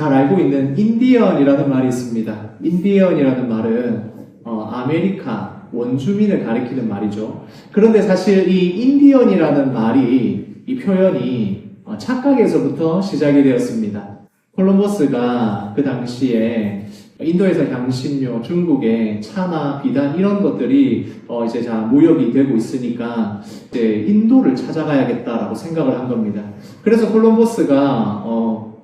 잘 알고 있는 인디언이라는 말이 있습니다. 인디언이라는 말은 아메리카 원주민을 가리키는 말이죠. 그런데 사실 이 인디언이라는 말이 이 표현이 착각에서부터 시작이 되었습니다. 콜럼버스가 그 당시에 인도에서 향신료, 중국의 차나 비단 이런 것들이 이제 무역이 되고 있으니까 이제 인도를 찾아가야겠다라고 생각을 한 겁니다. 그래서 콜럼버스가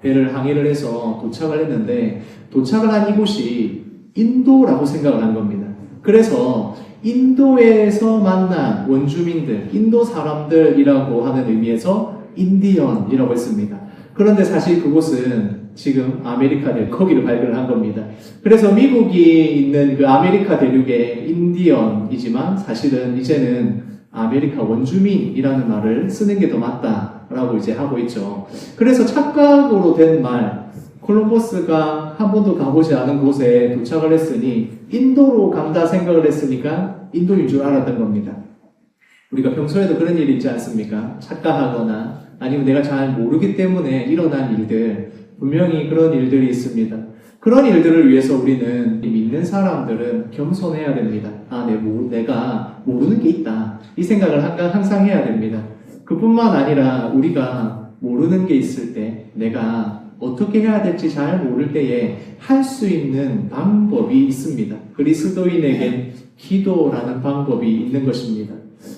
배를 항해를 해서 도착을 했는데 도착을 한 이곳이 인도라고 생각을 한 겁니다. 그래서 인도에서 만난 원주민들, 인도 사람들이라고 하는 의미에서 인디언이라고 했습니다. 그런데 사실 그곳은 지금 아메리카 대륙, 거기를 발견한 겁니다. 그래서 미국이 있는 그 아메리카 대륙의 인디언이지만 사실은 이제는 아메리카 원주민이라는 말을 쓰는 게 더 맞다라고 이제 하고 있죠. 그래서 착각으로 된 말, 콜럼버스가 한 번도 가보지 않은 곳에 도착을 했으니 인도로 간다 생각을 했으니까 인도인 줄 알았던 겁니다. 우리가 평소에도 그런 일이 있지 않습니까? 착각하거나 아니면 내가 잘 모르기 때문에 일어난 일들, 분명히 그런 일들이 있습니다. 그런 일들을 위해서 우리는 믿는 사람들은 겸손해야 됩니다. 내가 모르는 게 있다. 이 생각을 항상 해야 됩니다. 그뿐만 아니라 우리가 모르는 게 있을 때 내가 어떻게 해야 될지 잘 모를 때에 할 수 있는 방법이 있습니다. 그리스도인에겐 기도라는 방법이 있는 것입니다.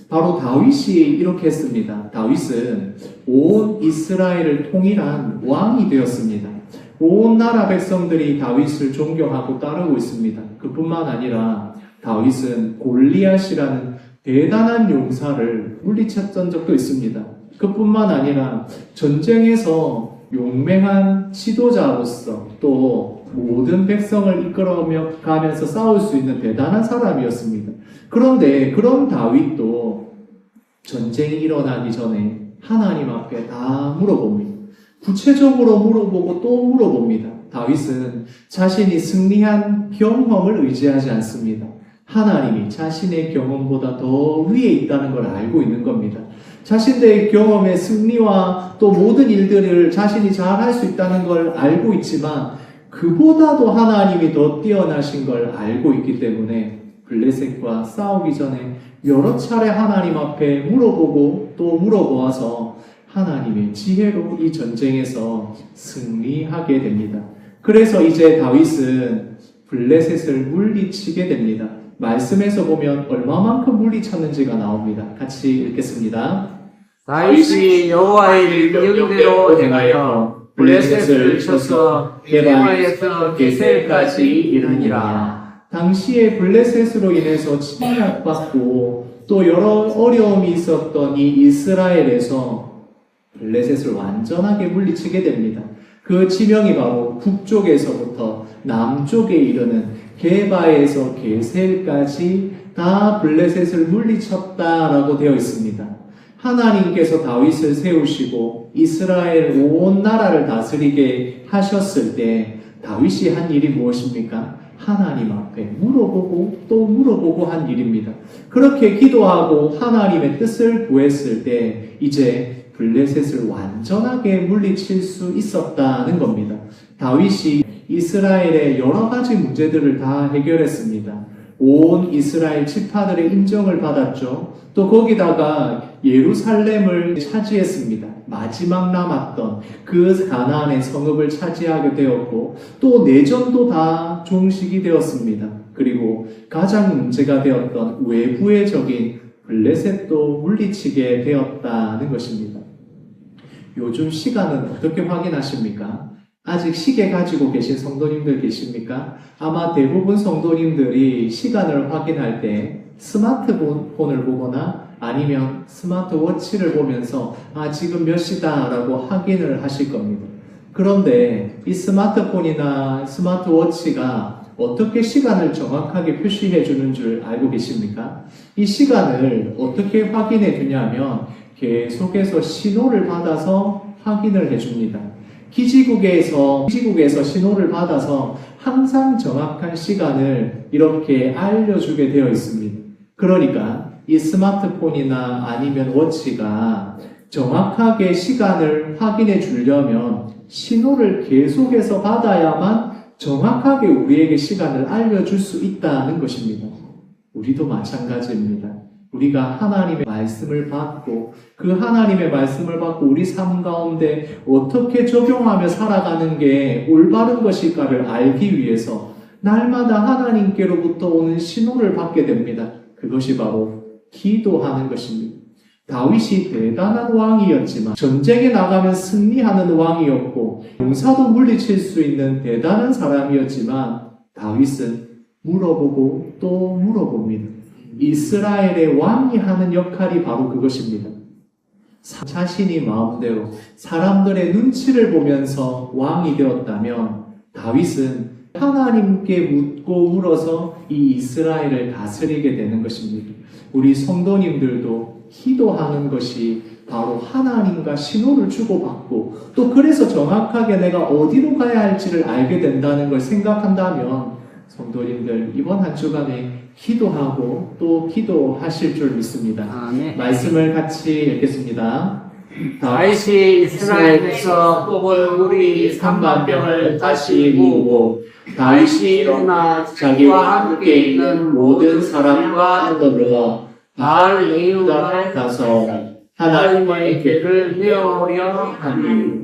바로 다윗이 이렇게 했습니다. 다윗은 온 이스라엘을 통일한 왕이 되었습니다. 온 나라 백성들이 다윗을 존경하고 따르고 있습니다. 그뿐만 아니라 다윗은 골리앗이라는 대단한 용사를 물리쳤던 적도 있습니다. 그뿐만 아니라 전쟁에서 용맹한 지도자로서 또 모든 백성을 이끌어가면서 싸울 수 있는 대단한 사람이었습니다. 그런데 그런 다윗도 전쟁이 일어나기 전에 하나님 앞에 다 물어봅니다. 구체적으로 물어보고 또 물어봅니다. 다윗은 자신이 승리한 경험을 의지하지 않습니다. 하나님이 자신의 경험보다 더 위에 있다는 걸 알고 있는 겁니다. 자신의 경험의 승리와 또 모든 일들을 자신이 잘 할 수 있다는 걸 알고 있지만 그보다도 하나님이 더 뛰어나신 걸 알고 있기 때문에 블레셋과 싸우기 전에 여러 차례 하나님 앞에 물어보고 또 물어보아서 하나님의 지혜로 이 전쟁에서 승리하게 됩니다. 그래서 이제 다윗은 블레셋을 물리치게 됩니다. 말씀에서 보면 얼마만큼 물리쳤는지가 나옵니다. 같이 읽겠습니다. 다윗이 여호와의 명령대로 행하여 블레셋을 쳐서 게바에서 게셀까지 이르니라. 당시에 블레셋으로 인해서 침략받고 또 여러 어려움이 있었던 이 이스라엘에서 블레셋을 완전하게 물리치게 됩니다. 그 지명이 바로 북쪽에서부터 남쪽에 이르는 게바에서 게셀까지 다 블레셋을 물리쳤다라고 되어 있습니다. 하나님께서 다윗을 세우시고 이스라엘 온 나라를 다스리게 하셨을 때 다윗이 한 일이 무엇입니까? 하나님 앞에 물어보고 또 물어보고 한 일입니다. 그렇게 기도하고 하나님의 뜻을 구했을 때 이제 블레셋을 완전하게 물리칠 수 있었다는 겁니다. 다윗이 이스라엘의 여러 가지 문제들을 다 해결했습니다. 온 이스라엘 지파들의 인정을 받았죠. 또 거기다가 예루살렘을 차지했습니다. 마지막 남았던 그 가나안의 성읍을 차지하게 되었고 또 내전도 다 종식이 되었습니다. 그리고 가장 문제가 되었던 외부의 적인 블레셋도 물리치게 되었다는 것입니다. 요즘 시간은 어떻게 확인하십니까? 아직 시계 가지고 계신 성도님들 계십니까? 아마 대부분 성도님들이 시간을 확인할 때 스마트폰을 보거나 아니면 스마트워치를 보면서 지금 몇 시다라고 확인을 하실 겁니다. 그런데 이 스마트폰이나 스마트워치가 어떻게 시간을 정확하게 표시해 주는 줄 알고 계십니까? 이 시간을 어떻게 확인해 주냐면 계속해서 신호를 받아서 확인을 해 줍니다. 기지국에서 신호를 받아서 항상 정확한 시간을 이렇게 알려주게 되어 있습니다. 그러니까 이 스마트폰이나 아니면 워치가 정확하게 시간을 확인해 주려면 신호를 계속해서 받아야만 정확하게 우리에게 시간을 알려줄 수 있다는 것입니다. 우리도 마찬가지입니다. 우리가 하나님의 말씀을 받고 그 하나님의 말씀을 받고 우리 삶 가운데 어떻게 적용하며 살아가는 게 올바른 것일까를 알기 위해서 날마다 하나님께로부터 오는 신호를 받게 됩니다. 그것이 바로 기도하는 것입니다. 다윗이 대단한 왕이었지만 전쟁에 나가면 승리하는 왕이었고 용사도 물리칠 수 있는 대단한 사람이었지만 다윗은 물어보고 또 물어봅니다. 이스라엘의 왕이 하는 역할이 바로 그것입니다. 자신이 마음대로 사람들의 눈치를 보면서 왕이 되었다면 다윗은 하나님께 묻고 물어서 이 이스라엘을 다스리게 되는 것입니다. 우리 성도님들도 기도하는 것이 바로 하나님과 신호를 주고받고 또 그래서 정확하게 내가 어디로 가야 할지를 알게 된다는 걸 생각한다면 성도님들 이번 한 주간에 기도하고 또 기도하실 줄 믿습니다. 아멘. 말씀을 같이 읽겠습니다. 다윗이 이스라엘에서 뽑은 우리 3만 명을 다시 모으고 다윗이 일어나 자기와 함께 있는 모든 사람과 더불어 바알 메우다에 가서 하나님의 궤를 메우려 하니.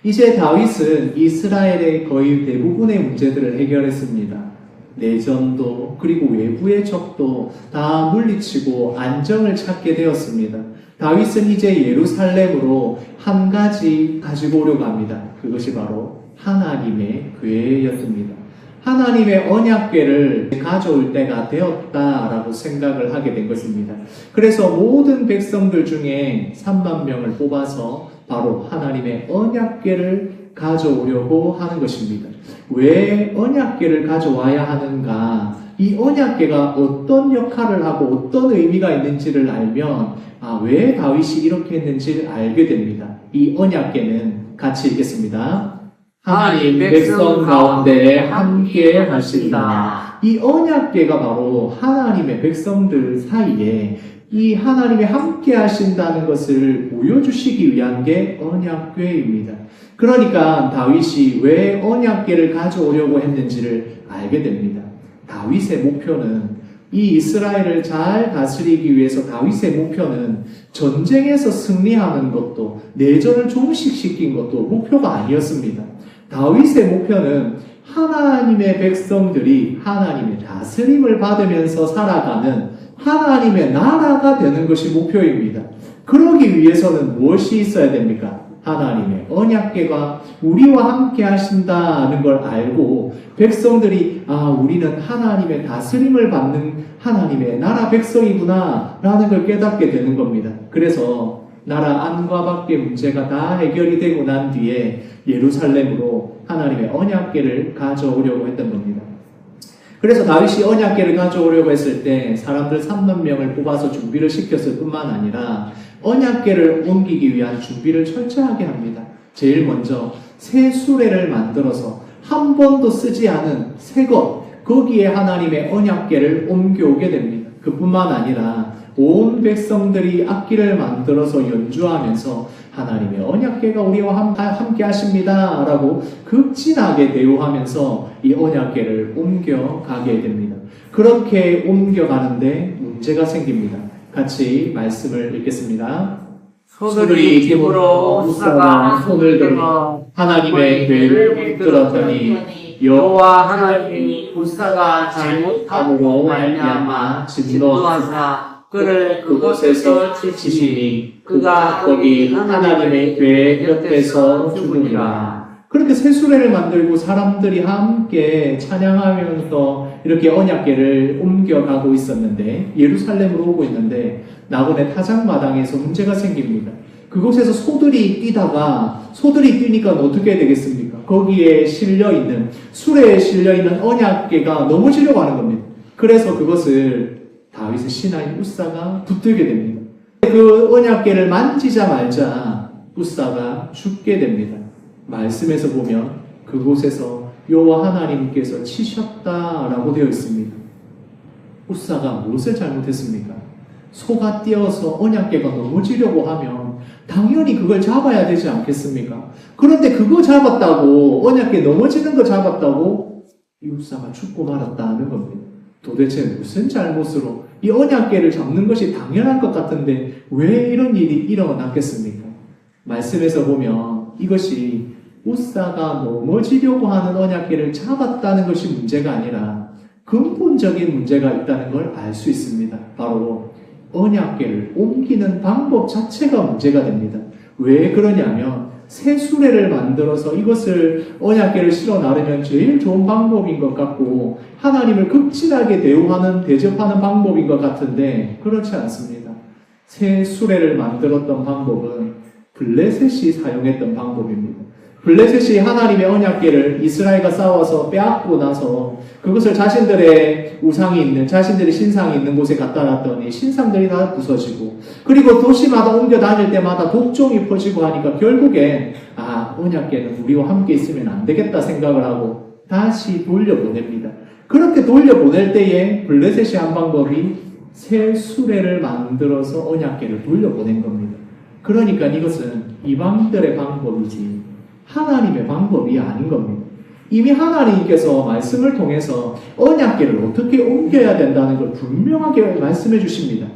이제 다윗은 이스라엘의 거의 대부분의 문제들을 해결했습니다. 내전도 그리고 외부의 적도 다 물리치고 안정을 찾게 되었습니다. 다윗은 이제 예루살렘으로 한 가지 가지고 오려고 합니다. 그것이 바로 하나님의 궤였습니다. 하나님의 언약궤를 가져올 때가 되었다라고 생각을 하게 된 것입니다. 그래서 모든 백성들 중에 3만 명을 뽑아서 바로 하나님의 언약궤를 가져오려고 하는 것입니다. 왜 언약궤를 가져와야 하는가? 이 언약궤가 어떤 역할을 하고 어떤 의미가 있는지를 알면 왜 다윗이 이렇게 했는지를 알게 됩니다. 이 언약궤는 같이 읽겠습니다. 하나님 백성 가운데 함께 하신다. 이 언약궤가 바로 하나님의 백성들 사이에 이 하나님의 함께 하신다는 것을 보여주시기 위한 게 언약궤입니다. 그러니까 다윗이 왜 언약궤를 가져오려고 했는지를 알게 됩니다. 다윗의 목표는 이 이스라엘을 잘 다스리기 위해서 다윗의 목표는 전쟁에서 승리하는 것도 내전을 종식시킨 것도 목표가 아니었습니다. 다윗의 목표는 하나님의 백성들이 하나님의 다스림을 받으면서 살아가는 하나님의 나라가 되는 것이 목표입니다. 그러기 위해서는 무엇이 있어야 됩니까? 하나님의 언약궤가 우리와 함께 하신다는 걸 알고 백성들이 우리는 하나님의 다스림을 받는 하나님의 나라 백성이구나 라는 걸 깨닫게 되는 겁니다. 그래서 나라 안과 밖의 문제가 다 해결이 되고 난 뒤에 예루살렘으로 하나님의 언약궤를 가져오려고 했던 겁니다. 그래서 다윗이 언약궤를 가져오려고 했을 때 사람들 3만 명을 뽑아서 준비를 시켰을 뿐만 아니라 언약궤를 옮기기 위한 준비를 철저하게 합니다. 제일 먼저 새 수레를 만들어서 한 번도 쓰지 않은 새 것, 거기에 하나님의 언약궤를 옮겨오게 됩니다. 그뿐만 아니라 온 백성들이 악기를 만들어서 연주하면서 하나님의 언약궤가 우리와 함께 하십니다 라고 극진하게 대우하면서 이 언약궤를 옮겨가게 됩니다. 그렇게 옮겨가는데 문제가 생깁니다. 같이 말씀을 읽겠습니다. 소들이 집으로 우사가 손을 들어 하나님의 궤를 끌었더니 여호와 하나님이 우사가 잘못함으로 말미암아 진노하사 그를 그곳에서 치시니 그가 거기 하나님의 궤 옆에서 죽으니라. 그렇게 새 수레를 만들고 사람들이 함께 찬양하면서 이렇게 언약궤를 옮겨가고 있었는데 예루살렘으로 오고 있는데 나곤의 타작마당에서 문제가 생깁니다. 그곳에서 소들이 뛰니까 어떻게 되겠습니까? 거기에 실려있는 수레에 실려있는 언약궤가 넘어지려고 하는 겁니다. 그래서 그것을 다윗의 신하인 우사가 붙들게 됩니다. 그 언약궤를 만지자마자 우사가 죽게 됩니다. 말씀에서 보면 그곳에서 여호와 하나님께서 치셨다라고 되어 있습니다. 우사가 무엇을 잘못했습니까? 소가 뛰어서 언약궤가 넘어지려고 하면 당연히 그걸 잡아야 되지 않겠습니까? 그런데 그거 잡았다고, 언약궤 넘어지는 거 잡았다고 이 우사가 죽고 말았다는 겁니다. 도대체 무슨 잘못으로 이 언약궤를 잡는 것이 당연한 것 같은데 왜 이런 일이 일어났겠습니까? 말씀에서 보면 이것이 우사가 넘어지려고 하는 언약궤를 잡았다는 것이 문제가 아니라 근본적인 문제가 있다는 걸 알 수 있습니다. 바로 언약궤를 옮기는 방법 자체가 문제가 됩니다. 왜 그러냐면 새 수레를 만들어서 이것을 언약궤를 실어 나르면 제일 좋은 방법인 것 같고 하나님을 극진하게 대접하는 방법인 것 같은데 그렇지 않습니다. 새 수레를 만들었던 방법은 블레셋이 사용했던 방법입니다. 블레셋이 하나님의 언약궤를 이스라엘과 싸워서 빼앗고 나서 그것을 자신들의 우상이 있는, 자신들의 신상이 있는 곳에 갖다 놨더니 신상들이 다 부서지고 그리고 도시마다 옮겨 다닐 때마다 독종이 퍼지고 하니까 결국엔 언약궤는 우리와 함께 있으면 안 되겠다 생각을 하고 다시 돌려보냅니다. 그렇게 돌려보낼 때에 블레셋이 한 방법이 새 수레를 만들어서 언약궤를 돌려보낸 겁니다. 그러니까 이것은 이방들의 방법이지 하나님의 방법이 아닌 겁니다. 이미 하나님께서 말씀을 통해서 언약궤를 어떻게 옮겨야 된다는 걸 분명하게 말씀해 주십니다.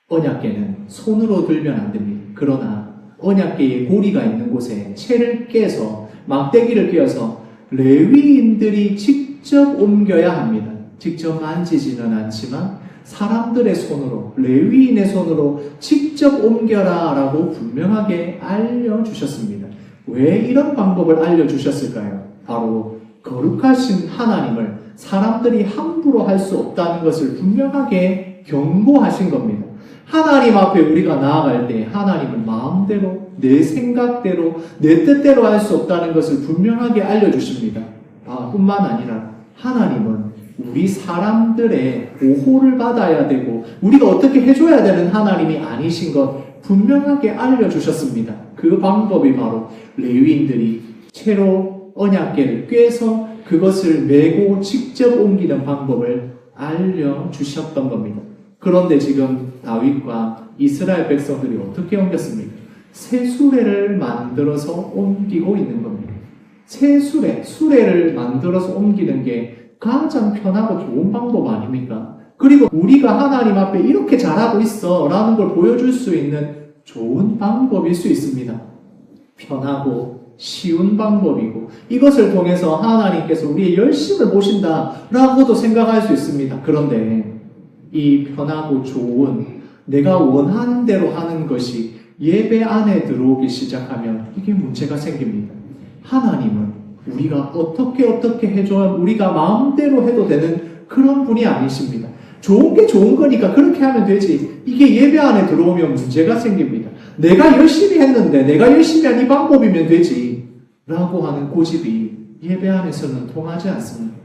언약궤는 손으로 들면 안 됩니다. 그러나 언약궤의 고리가 있는 곳에 채를 깨서 막대기를 끼워서 레위인들이 직접 옮겨야 합니다. 직접 만지지는 않지만 사람들의 손으로, 레위인의 손으로 직접 옮겨라 라고 분명하게 알려주셨습니다. 왜 이런 방법을 알려주셨을까요? 바로 거룩하신 하나님을 사람들이 함부로 할 수 없다는 것을 분명하게 경고하신 겁니다. 하나님 앞에 우리가 나아갈 때 하나님은 마음대로, 내 생각대로, 내 뜻대로 할 수 없다는 것을 분명하게 알려주십니다. 뿐만 아니라 하나님은 우리 사람들의 보호를 받아야 되고 우리가 어떻게 해줘야 되는 하나님이 아니신 것 분명하게 알려주셨습니다. 그 방법이 바로 레위인들이 채로 언약궤를 꿰서 그것을 메고 직접 옮기는 방법을 알려주셨던 겁니다. 그런데 지금 다윗과 이스라엘 백성들이 어떻게 옮겼습니까? 새 수레를 만들어서 옮기고 있는 겁니다. 새 수레를 만들어서 옮기는 게 가장 편하고 좋은 방법 아닙니까? 그리고 우리가 하나님 앞에 이렇게 잘하고 있어 라는 걸 보여줄 수 있는 좋은 방법일 수 있습니다. 편하고 쉬운 방법이고 이것을 통해서 하나님께서 우리의 열심을 보신다 라고도 생각할 수 있습니다. 그런데 이 편하고 좋은 내가 원하는 대로 하는 것이 예배 안에 들어오기 시작하면 이게 문제가 생깁니다. 하나님은 우리가 어떻게 해줘야 우리가 마음대로 해도 되는 그런 분이 아니십니다. 좋은 게 좋은 거니까 그렇게 하면 되지. 이게 예배 안에 들어오면 문제가 생깁니다. 내가 열심히 했는데 내가 열심히 한 이 방법이면 되지 라고 하는 고집이 예배 안에서는 통하지 않습니다.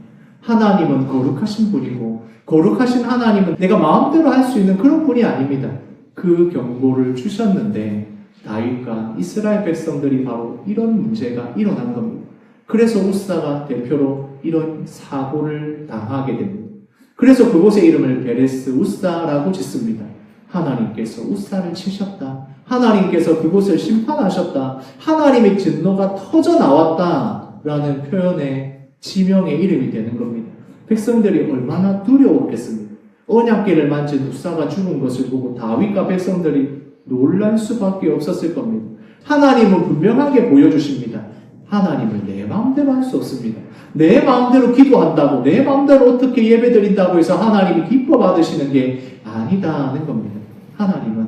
하나님은 거룩하신 분이고 거룩하신 하나님은 내가 마음대로 할 수 있는 그런 분이 아닙니다. 그 경고를 주셨는데 다윗과 이스라엘 백성들이 바로 이런 문제가 일어난 겁니다. 그래서 우사가 대표로 이런 사고를 당하게 됩니다. 그래서 그곳의 이름을 베레스 우사라고 짓습니다. 하나님께서 우사를 치셨다. 하나님께서 그곳을 심판하셨다. 하나님의 진노가 터져 나왔다. 라는 표현의 지명의 이름이 되는 겁니다. 백성들이 얼마나 두려웠겠습니까? 언약궤를 만진 우사가 죽은 것을 보고 다윗과 백성들이 놀랄 수밖에 없었을 겁니다. 하나님은 분명하게 보여주십니다. 하나님을 내 마음대로 할 수 없습니다. 내 마음대로 기도한다고, 내 마음대로 어떻게 예배드린다고 해서 하나님이 기뻐 받으시는 게 아니다는 겁니다. 하나님은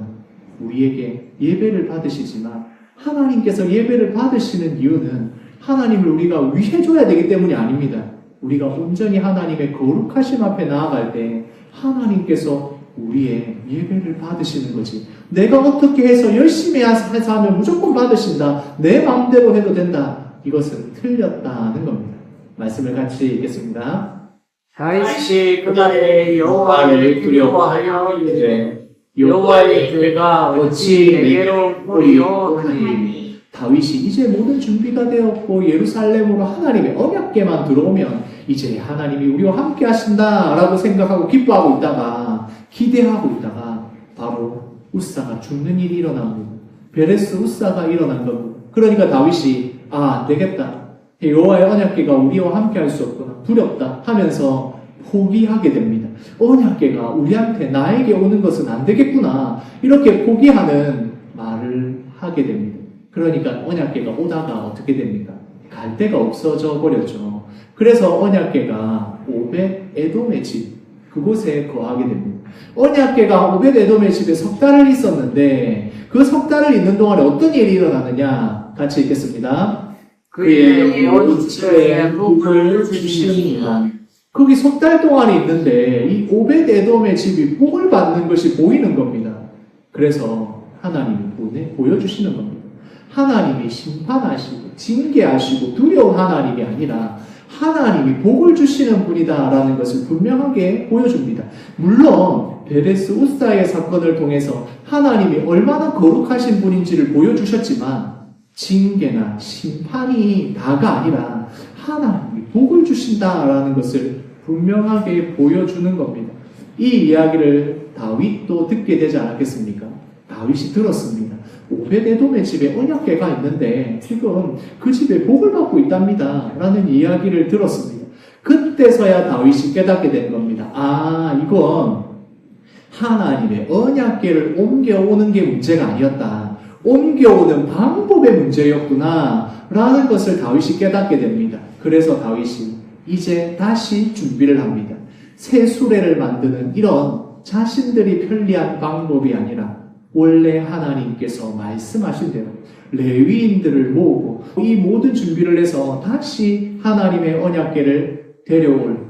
우리에게 예배를 받으시지만 하나님께서 예배를 받으시는 이유는 하나님을 우리가 위해줘야 되기 때문이 아닙니다. 우리가 온전히 하나님의 거룩하심 앞에 나아갈 때 하나님께서 우리의 예배를 받으시는 거지. 내가 어떻게 해서 열심히 해서 하면 무조건 받으신다. 내 마음대로 해도 된다. 이것은 틀렸다는 겁니다. 말씀을 같이 읽겠습니다. 다윗이 그날에 여호와를 두려워하여 이르되 여호와의 죄가 어찌 내게로 오리요 하니 다윗이 이제 모든 준비가 되었고 예루살렘으로 하나님의 언약궤만 들어오면 이제 하나님이 우리와 함께 하신다 라고 생각하고 기뻐하고 있다가 기대하고 있다가 바로 우사가 죽는 일이 일어납니다. 베레스 우사가 일어난 겁니다. 그러니까 다윗이 안 되겠다. 여호와의 언약궤가 우리와 함께 할 수 없구나. 두렵다 하면서 포기하게 됩니다. 언약궤가 우리한테 나에게 오는 것은 안 되겠구나. 이렇게 포기하는 말을 하게 됩니다. 그러니까 언약궤가 오다가 어떻게 됩니까? 갈 데가 없어져 버렸죠. 그래서 언약궤가 오벳 에돔의 집 그곳에 거하게 됩니다. 언약궤가 오벳 에돔의 집에 석 달을 있었는데 그 석 달을 있는 동안에 어떤 일이 일어나느냐 같이 읽겠습니다. 그의 온 집에 복을 주시니라. 거기 석 달 동안에 있는데 이 오벳 에돔의 집이 복을 받는 것이 보이는 겁니다. 그래서 하나님이 보여주시는 겁니다. 하나님이 심판하시고 징계하시고 두려운 하나님이 아니라 하나님이 복을 주시는 분이다라는 것을 분명하게 보여줍니다. 물론 베레스 우사의 사건을 통해서 하나님이 얼마나 거룩하신 분인지를 보여주셨지만 징계나 심판이 다가 아니라 하나님이 복을 주신다라는 것을 분명하게 보여주는 겁니다. 이 이야기를 다윗도 듣게 되지 않았겠습니까? 다윗이 들었습니다. 오벳 에돔의 집에 언약궤가 있는데 지금 그 집에 복을 받고 있답니다. 라는 이야기를 들었습니다. 그때서야 다윗이 깨닫게 된 겁니다. 아, 이건 하나님의 언약궤를 옮겨오는 게 문제가 아니었다. 옮겨오는 방법의 문제였구나. 라는 것을 다윗이 깨닫게 됩니다. 그래서 다윗이 이제 다시 준비를 합니다. 새 수레를 만드는 이런 자신들이 편리한 방법이 아니라 원래 하나님께서 말씀하신 대로 레위인들을 모으고 이 모든 준비를 해서 다시 하나님의 언약궤를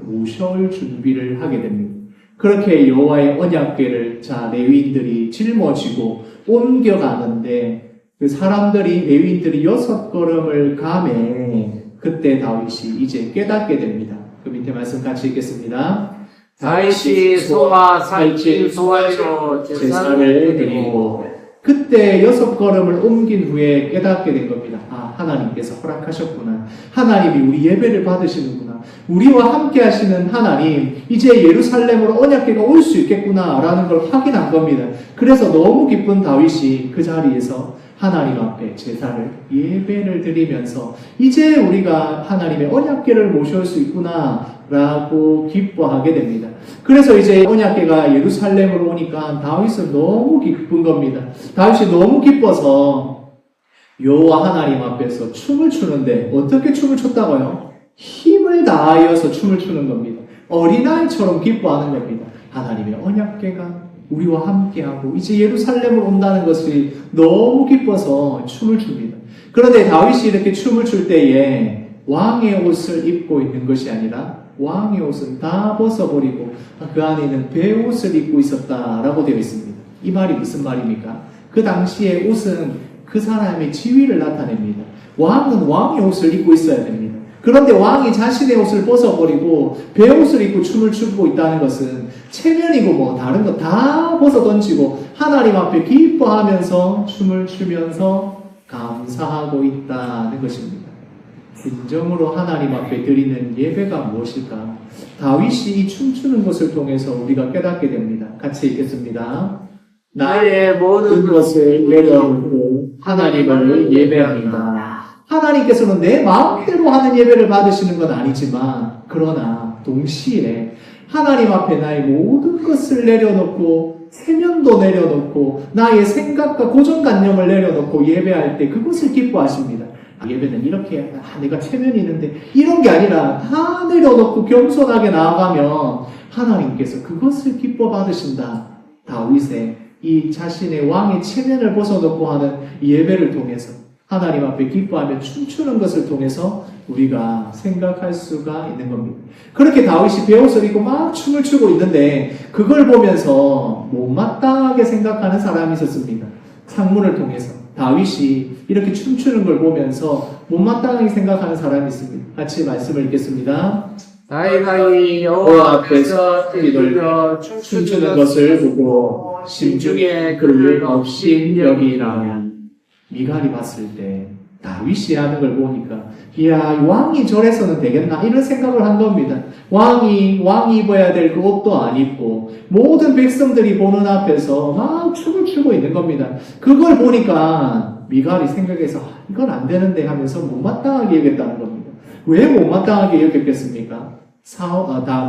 모셔올 준비를 하게 됩니다. 그렇게 여호와의 언약궤를 레위인들이 짊어지고 옮겨가는데 그 레위인들이 6걸음을 가매 그때 다윗이 이제 깨닫게 됩니다. 그 밑에 말씀 같이 읽겠습니다. 다윗이 소와 살찐 소와로 제사를 드리고 그때 6걸음을 옮긴 후에 깨닫게 된 겁니다. 아, 하나님께서 허락하셨구나. 하나님이 우리 예배를 받으시는구나. 우리와 함께 하시는 하나님, 이제 예루살렘으로 언약궤가 올 수 있겠구나 라는 걸 확인한 겁니다. 그래서 너무 기쁜 다윗이 그 자리에서 하나님 앞에 예배를 드리면서 이제 우리가 하나님의 언약궤를 모셔올 수 있구나 라고 기뻐하게 됩니다. 그래서 이제 언약궤가 예루살렘으로 오니까 다윗은 너무 기쁜 겁니다. 다윗이 너무 기뻐서 여호와 하나님 앞에서 춤을 추는데 어떻게 춤을 췄다고요? 힘을 다하여서 춤을 추는 겁니다. 어린아이처럼 기뻐하는 겁니다. 하나님의 언약궤가 우리와 함께하고 이제 예루살렘으로 온다는 것이 너무 기뻐서 춤을 춥니다. 그런데 다윗이 이렇게 춤을 출 때에 왕의 옷을 입고 있는 것이 아니라 왕의 옷은 다 벗어버리고 그 안에는 베옷을 입고 있었다라고 되어 있습니다. 이 말이 무슨 말입니까? 그 당시에 옷은 그 사람의 지위를 나타냅니다. 왕은 왕의 옷을 입고 있어야 됩니다. 그런데 왕이 자신의 옷을 벗어버리고 베옷을 입고 춤을 추고 있다는 것은 체면이고 다른 거 다 벗어 던지고 하나님 앞에 기뻐하면서 춤을 추면서 감사하고 있다는 것입니다. 진정으로 하나님 앞에 드리는 예배가 무엇일까? 다윗이 이 춤추는 것을 통해서 우리가 깨닫게 됩니다. 같이 읽겠습니다. 나의 모든 것을 내려놓고 하나님을 예배합니다. 하나님께서는 내 마음대로 하는 예배를 받으시는 건 아니지만 그러나 동시에 하나님 앞에 나의 모든 것을 내려놓고 세면도 내려놓고 나의 생각과 고정관념을 내려놓고 예배할 때 그것을 기뻐하십니다. 예배는 이렇게 내가 체면이 있는데 이런 게 아니라 다 내려놓고 겸손하게 나아가면 하나님께서 그것을 기뻐 받으신다. 다윗의 이 자신의 왕의 체면을 벗어놓고 하는 예배를 통해서 하나님 앞에 기뻐하며 춤추는 것을 통해서 우리가 생각할 수가 있는 겁니다. 그렇게 다윗이 베옷을 입고 막 춤을 추고 있는데 그걸 보면서 못마땅하게 생각하는 사람이 있었습니다. 창문을 통해서 다윗이 이렇게 춤추는 걸 보면서 못마땅하게 생각하는 사람이 있습니다. 같이 말씀을 읽겠습니다. 다윗이 여호와 앞에서 뛰돌려 춤추는 것을 보고 심중에 그를 없인 여기라면 미갈이 봤을 때 다윗이 하는 걸 보니까 이야 왕이 저래서는 되겠나 이런 생각을 한 겁니다. 왕이 입어야 될 그 옷도 안 입고 모든 백성들이 보는 앞에서 막 춤을 추고 있는 겁니다. 그걸 보니까 미갈이 생각해서 이건 안 되는데 하면서 못마땅하게 여겼다는 겁니다. 왜 못마땅하게 여겼겠습니까?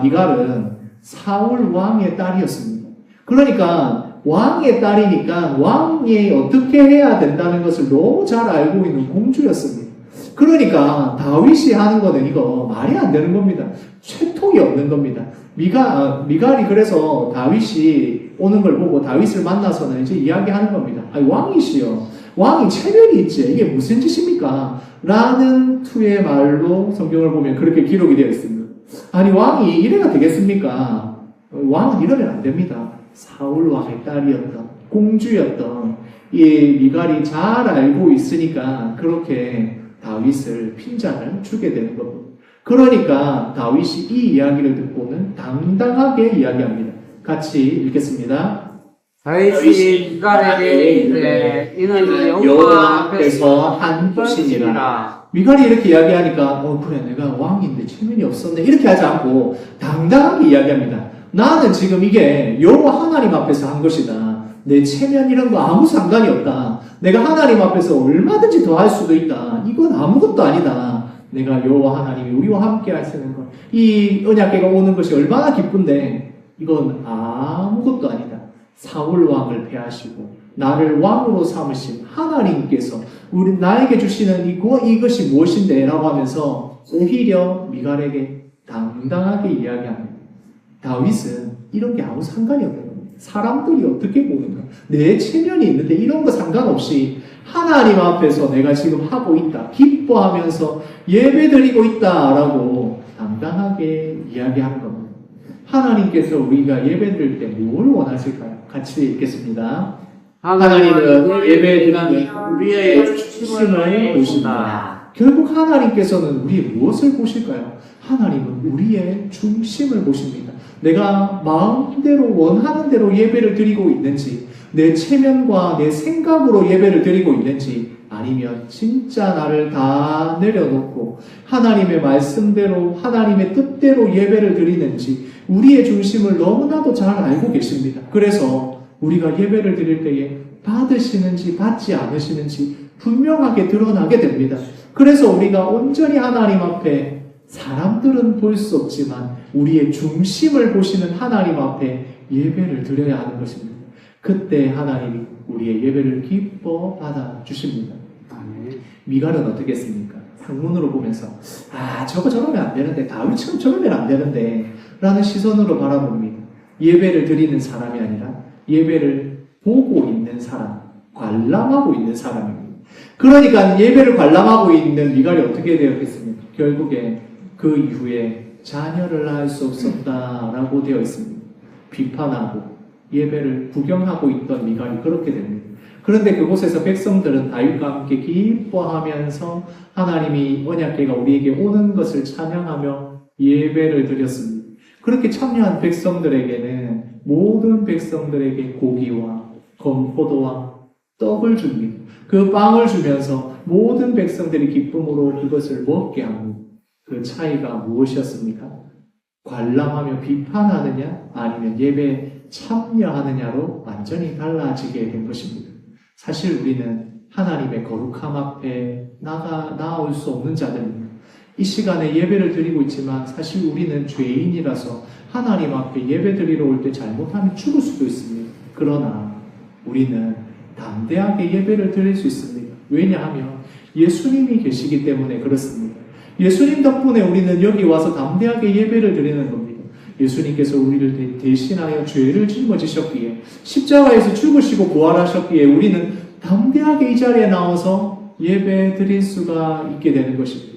미갈은 사울 왕의 딸이었습니다. 그러니까 왕의 딸이니까 왕이 어떻게 해야 된다는 것을 너무 잘 알고 있는 공주였습니다. 그러니까 다윗이 하는 거는 이거 말이 안 되는 겁니다. 채통이 없는 겁니다. 미갈이 그래서 다윗이 오는 걸 보고 다윗을 만나서는 이제 이야기하는 겁니다. 아니, 왕이시여. 왕이 체면이 있지. 이게 무슨 짓입니까? 라는 투의 말로 성경을 보면 그렇게 기록이 되어 있습니다. 아니, 왕이 이래가 되겠습니까? 왕은 이러면 안 됩니다. 사울 왕의 딸이었던, 공주였던 이 미갈이 잘 알고 있으니까 그렇게 다윗을 핀잔을 주게 되는 겁니다. 그러니까 다윗이 이 이야기를 듣고는 당당하게 이야기합니다. 같이 읽겠습니다. 다윗이 미갈에게 이르되 이는 여호와 앞에서 한 것이니라. 미갈이 이렇게 이야기하니까 그래 내가 왕인데 체면이 없었네 이렇게 하지 않고 당당하게 이야기합니다. 나는 지금 이게 여호와 하나님 앞에서 한 것이다. 내 체면 이런 거 아무 상관이 없다. 내가 하나님 앞에서 얼마든지 더 할 수도 있다. 이건 아무것도 아니다. 내가 여호와 하나님이 우리와 함께 하시는 것, 이 언약궤가 오는 것이 얼마나 기쁜데 이건 아무것도 아니다. 사울 왕을 패하시고 나를 왕으로 삼으신 하나님께서 나에게 주시는 이것이 무엇인데? 라고 하면서 오히려 미갈에게 당당하게 이야기합니다. 다윗은 이런 게 아무 상관이 없는 겁니다. 사람들이 어떻게 보는가? 내 체면이 있는데 이런 거 상관없이 하나님 앞에서 내가 지금 하고 있다. 기뻐하면서 예배드리고 있다라고 당당하게 이야기하는 겁니다. 하나님께서 우리가 예배드릴 때 뭘 원하실까요? 같이 읽겠습니다. 하나님은 예배드리는 우리의 중심을 보신다. 결국 하나님께서는 우리의 무엇을 보실까요? 하나님은 우리의 중심을 보십니다. 내가 마음대로 원하는 대로 예배를 드리고 있는지, 내 체면과 내 생각으로 예배를 드리고 있는지, 아니면 진짜 나를 다 내려놓고 하나님의 말씀대로 하나님의 뜻대로 예배를 드리는지 우리의 중심을 너무나도 잘 알고 계십니다. 그래서 우리가 예배를 드릴 때에 받으시는지 받지 않으시는지 분명하게 드러나게 됩니다. 그래서 우리가 온전히 하나님 앞에 사람들은 볼 수 없지만 우리의 중심을 보시는 하나님 앞에 예배를 드려야 하는 것입니다. 그때 하나님이 우리의 예배를 기뻐 받아주십니다. 미갈은 어떻게 했습니까? 상문으로 보면서 저거 저러면 안 되는데 다윗처럼 저러면 안 되는데 라는 시선으로 바라봅니다. 예배를 드리는 사람이 아니라 예배를 보고 있는 사람, 관람하고 있는 사람입니다. 그러니까 예배를 관람하고 있는 미갈이 어떻게 되었겠습니까? 결국에 그 이후에 자녀를 낳을 수 없었다라고 되어 있습니다. 비판하고 예배를 구경하고 있던 미갈이 그렇게 됩니다. 그런데 그곳에서 백성들은 다윗과 함께 기뻐하면서 하나님이 언약궤가 우리에게 오는 것을 찬양하며 예배를 드렸습니다. 그렇게 참여한 백성들에게는 모든 백성들에게 고기와 건포도와 떡을 줍니다. 그 빵을 주면서 모든 백성들이 기쁨으로 그것을 먹게 합니다. 그 차이가 무엇이었습니까? 관람하며 비판하느냐 아니면 예배에 참여하느냐로 완전히 달라지게 된 것입니다. 사실 우리는 하나님의 거룩함 앞에 나아올 수 없는 자들입니다. 이 시간에 예배를 드리고 있지만 사실 우리는 죄인이라서 하나님 앞에 예배 드리러 올 때 잘못하면 죽을 수도 있습니다. 그러나 우리는 담대하게 예배를 드릴 수 있습니다. 왜냐하면 예수님이 계시기 때문에 그렇습니다. 예수님 덕분에 우리는 여기 와서 담대하게 예배를 드리는 겁니다. 예수님께서 우리를 대신하여 죄를 짊어지셨기에 십자가에서 죽으시고 부활하셨기에 우리는 담대하게 이 자리에 나와서 예배 드릴 수가 있게 되는 것입니다.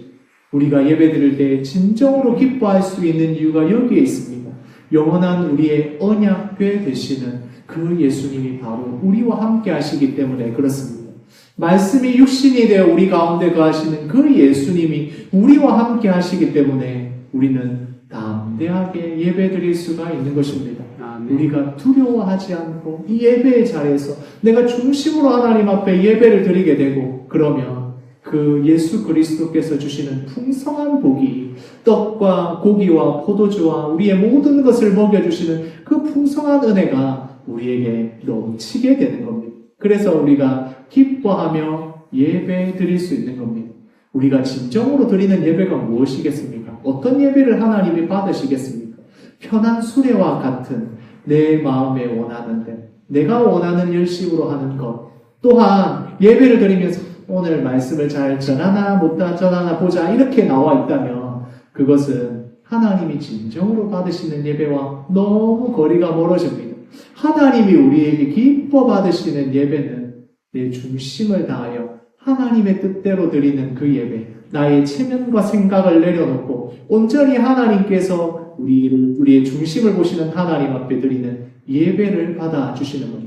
우리가 예배 드릴 때 진정으로 기뻐할 수 있는 이유가 여기에 있습니다. 영원한 우리의 언약궤 되시는 그 예수님이 바로 우리와 함께 하시기 때문에 그렇습니다. 말씀이 육신이 되어 우리 가운데 거하시는 그 예수님이 우리와 함께 하시기 때문에 우리는 담대하게 예배 드릴 수가 있는 것입니다. 우리가 두려워하지 않고 이 예배의 자리에서 내가 중심으로 하나님 앞에 예배를 드리게 되고 그러면 그 그 예수 그리스도께서 주시는 풍성한 복이 떡과 고기와 포도주와 우리의 모든 것을 먹여주시는 그 풍성한 은혜가 우리에게 넘치게 되는 겁니다. 그래서 우리가 기뻐하며 예배 드릴 수 있는 겁니다. 우리가 진정으로 드리는 예배가 무엇이겠습니까? 어떤 예배를 하나님이 받으시겠습니까? 편한 수레와 같은 내 마음에 원하는데 내가 원하는 열심으로 하는 것, 또한 예배를 드리면서 오늘 말씀을 잘 전하나 못다 전하나 보자 이렇게 나와 있다면 그것은 하나님이 진정으로 받으시는 예배와 너무 거리가 멀어집니다. 하나님이 우리에게 기뻐 받으시는 예배는 내 중심을 다하여 하나님의 뜻대로 드리는 그 예배, 나의 체면과 생각을 내려놓고 온전히 하나님께서 우리의 중심을 보시는 하나님 앞에 드리는 예배를 받아주시는 겁니다.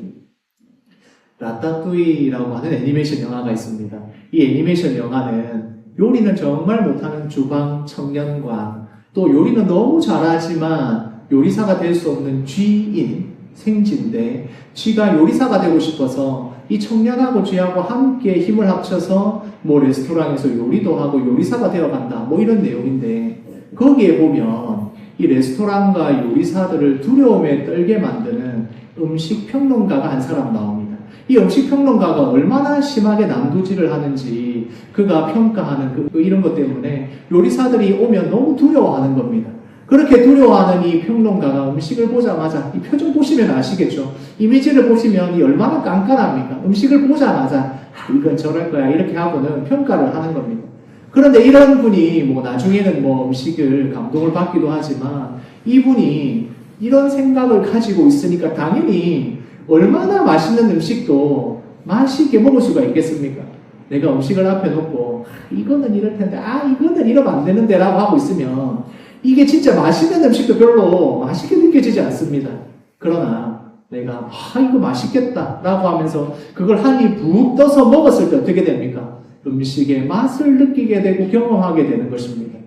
라따뚜이라고 하는 애니메이션 영화가 있습니다. 이 애니메이션 영화는 요리는 정말 못하는 주방 청년과 또 요리는 너무 잘하지만 요리사가 될 수 없는 쥐인 생쥐인데 쥐가 요리사가 되고 싶어서 이 청년하고 쥐하고 함께 힘을 합쳐서 뭐 레스토랑에서 요리도 하고 요리사가 되어간다 뭐 이런 내용인데 거기에 보면 이 레스토랑과 요리사들을 두려움에 떨게 만드는 음식평론가가 한 사람 나옵니다. 이 음식평론가가 얼마나 심하게 난도질을 하는지 그가 평가하는 이런 것 때문에 요리사들이 오면 너무 두려워하는 겁니다. 그렇게 두려워하는 이 평론가가 음식을 보자마자 이 표정 보시면 아시겠죠? 이미지를 보시면 이 얼마나 깐깐합니까? 음식을 보자마자 이건 저럴 거야 이렇게 하고는 평가를 하는 겁니다. 그런데 이런 분이 뭐 나중에는 뭐 음식을 감동을 받기도 하지만 이분이 이런 생각을 가지고 있으니까 당연히 얼마나 맛있는 음식도 맛있게 먹을 수가 있겠습니까? 내가 음식을 앞에 놓고 이거는 이럴 텐데 이거는 이러면 안 되는데 라고 하고 있으면 이게 진짜 맛있는 음식도 별로 맛있게 느껴지지 않습니다. 그러나 내가 이거 맛있겠다 라고 하면서 그걸 한 입 푹 떠서 먹었을 때 어떻게 됩니까? 음식의 맛을 느끼게 되고 경험하게 되는 것입니다.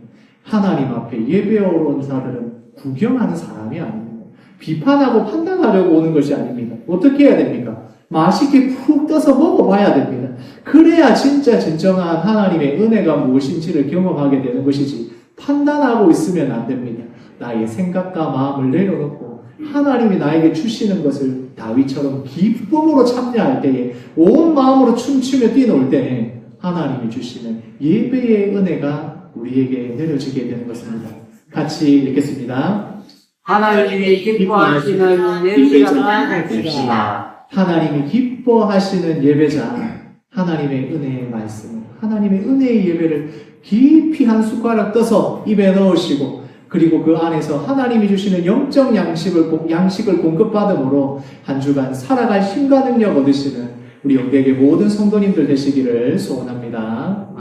하나님 앞에 예배하러 온 자들은 구경하는 사람이 아닙니다. 비판하고 판단하려고 오는 것이 아닙니다. 어떻게 해야 됩니까? 맛있게 푹 떠서 먹어봐야 됩니다. 그래야 진짜 진정한 하나님의 은혜가 무엇인지를 경험하게 되는 것이지 판단하고 있으면 안 됩니다. 나의 생각과 마음을 내려놓고 하나님이 나에게 주시는 것을 다윗처럼 기쁨으로 참여할 때에 온 마음으로 춤추며 뛰놀 때에 하나님이 주시는 예배의 은혜가 우리에게 내려지게 되는 것입니다. 같이 읽겠습니다. 하나님이 기뻐하시는 예배가 됩시다. 하나님이 기뻐하시는 예배자, 하나님의 은혜의 말씀, 하나님의 은혜의 예배를 깊이 한 숟가락 떠서 입에 넣으시고 그리고 그 안에서 하나님이 주시는 영적 양식을 공급받음으로 한 주간 살아갈 힘과 능력 얻으시는 우리 영계의 모든 성도님들 되시기를 소원합니다.